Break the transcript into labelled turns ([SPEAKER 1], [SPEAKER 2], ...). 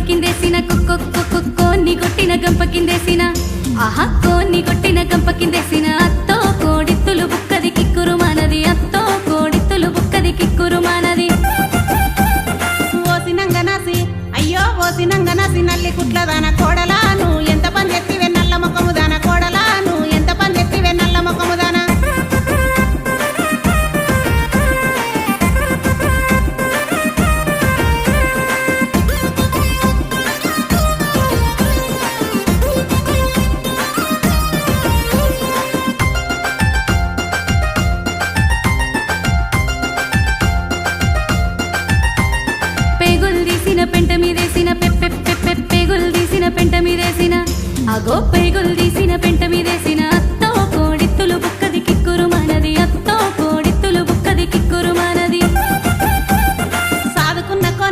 [SPEAKER 1] కిందేసిన కోన్ని కొట్టిన గంప కిందేసిన ఆహా కోన్ని కొట్టిన గంప కిందేసిన అత్తో కోడిత్తులు బుక్కది కిక్కురు మానది అత్తో కోడిత్తులు బుక్కది కిక్కురు మానది
[SPEAKER 2] ఓసినంగనాసి అయ్యో ఓసినంగనాసి నల్లి కుట్లదాన కోడలాను ఎంత పని ఎత్తివే నల్ల ముఖము దాన కోడలాను ఎంత పని ఎత్తివే నల్ల ముఖము దాన
[SPEAKER 1] పేగులు తీసిన పెంట మీదేసిన పేగులు తీసిన పెంట మీదేసిన అగో పేగులు తీసిన పెంట మీదేసిన